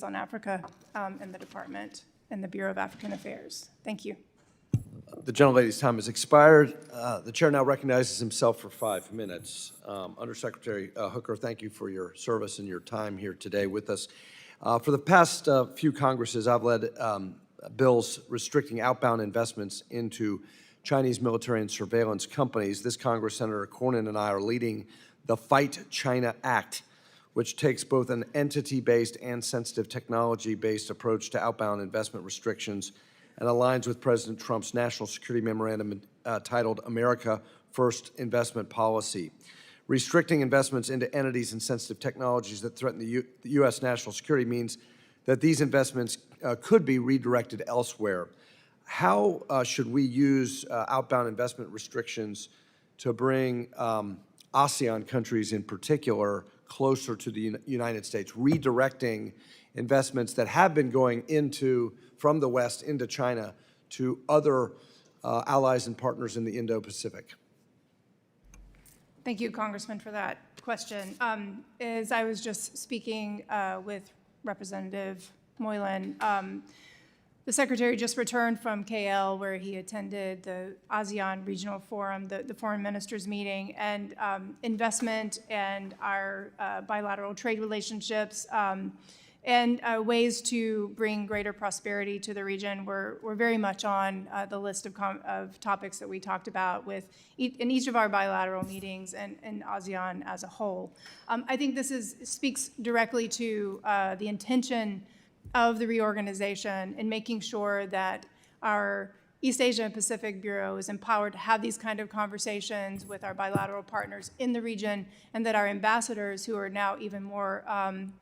on Africa in the department and the Bureau of African Affairs. Thank you. The gentlelady's time has expired. The chair now recognizes himself for 5 minutes. Undersecretary Hooker, thank you for your service and your time here today with us. For the past few Congresses, I've led bills restricting outbound investments into Chinese military and surveillance companies. This Congress, Senator Cornyn and I are leading the Fight China Act, which takes both an entity-based and sensitive technology-based approach to outbound investment restrictions and aligns with President Trump's national security memorandum titled America First Investment Policy. Restricting investments into entities and sensitive technologies that threaten the U.S. national security means that these investments could be redirected elsewhere. How should we use outbound investment restrictions to bring ASEAN countries in particular closer to the United States, redirecting investments that have been going from the West into China to other allies and partners in the Indo-Pacific? Thank you, Congressman, for that question. As I was just speaking with Representative Moylan, the Secretary just returned from KL, where he attended the ASEAN Regional Forum, the Foreign Ministers meeting, and investment and our bilateral trade relationships and ways to bring greater prosperity to the region were very much on the list of topics that we talked about in each of our bilateral meetings and ASEAN as a whole. I think this speaks directly to the intention of the reorganization in making sure that our East Asia and Pacific Bureau is empowered to have these kind of conversations with our bilateral partners in the region, and that our ambassadors, who are now even more,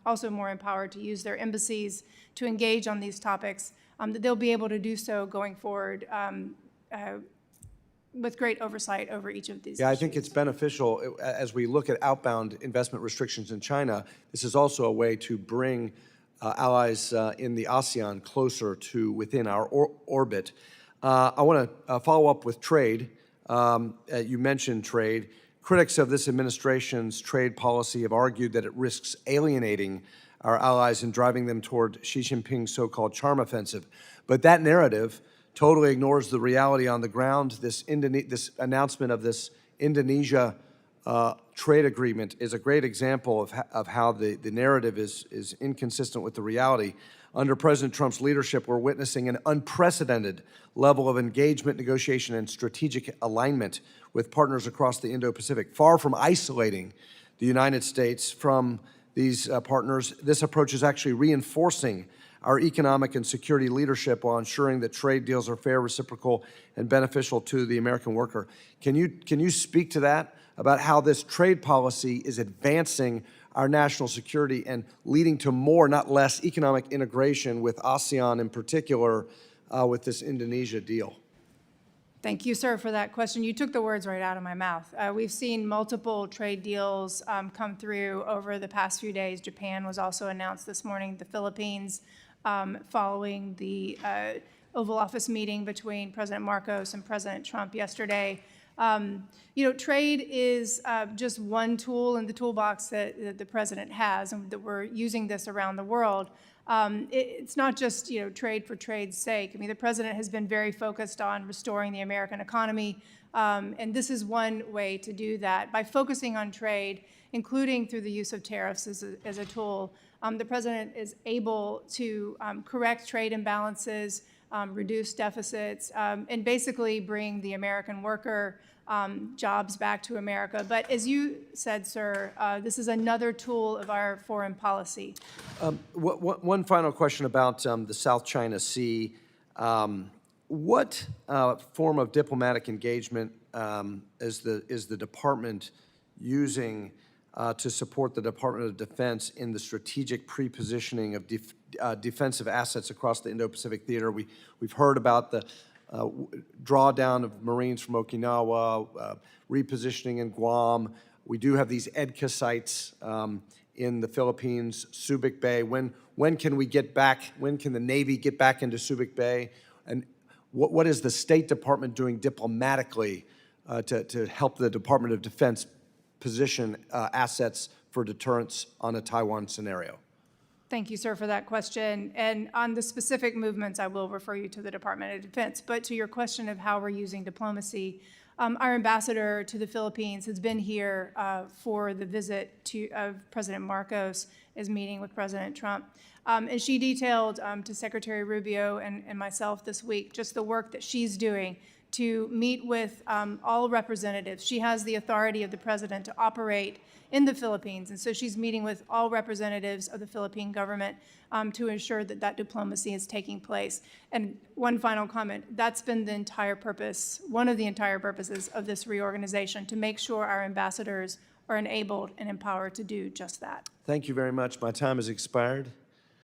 also more empowered to use their embassies to engage on these topics, that they'll be able to do so going forward with great oversight over each of these issues. I think it's beneficial as we look at outbound investment restrictions in China. This is also a way to bring allies in the ASEAN closer to within our orbit. I want to follow up with trade. You mentioned trade. Critics of this administration's trade policy have argued that it risks alienating our allies and driving them toward Xi Jinping's so-called charm offensive. But that narrative totally ignores the reality on the ground. This announcement of this Indonesia trade agreement is a great example of how the narrative is inconsistent with the reality. Under President Trump's leadership, we're witnessing an unprecedented level of engagement, negotiation, and strategic alignment with partners across the Indo-Pacific. Far from isolating the United States from these partners, this approach is actually reinforcing our economic and security leadership while ensuring that trade deals are fair, reciprocal, and beneficial to the American worker. Can you speak to that, about how this trade policy is advancing our national security and leading to more, not less, economic integration with ASEAN in particular with this Indonesia deal? Thank you, sir, for that question. You took the words right out of my mouth. We've seen multiple trade deals come through over the past few days. Japan was also announced this morning. The Philippines, following the Oval Office meeting between President Marcos and President Trump yesterday. Trade is just one tool in the toolbox that the president has, and that we're using this around the world. It's not just trade for trade's sake. I mean, the president has been very focused on restoring the American economy, and this is one way to do that. By focusing on trade, including through the use of tariffs as a tool, the president is able to correct trade imbalances, reduce deficits, and basically bring the American worker jobs back to America. But as you said, sir, this is another tool of our foreign policy. One final question about the South China Sea. What form of diplomatic engagement is the department using to support the Department of Defense in the strategic pre-positioning of defensive assets across the Indo-Pacific theater? We've heard about the drawdown of Marines from Okinawa, repositioning in Guam. We do have these EDCA sites in the Philippines, Subic Bay. When can we get back? When can the Navy get back into Subic Bay? And what is the State Department doing diplomatically to help the Department of Defense position assets for deterrence on a Taiwan scenario? Thank you, sir, for that question. And on the specific movements, I will refer you to the Department of Defense. But to your question of how we're using diplomacy, our ambassador to the Philippines has been here for the visit of President Marcos, is meeting with President Trump. And she detailed to Secretary Rubio and myself this week just the work that she's doing to meet with all representatives. She has the authority of the president to operate in the Philippines, and so she's meeting with all representatives of the Philippine government to ensure that that diplomacy is taking place. And one final comment, that's been the entire purpose, one of the entire purposes of this reorganization, to make sure our ambassadors are enabled and empowered to do just that. Thank you very much. My time has expired.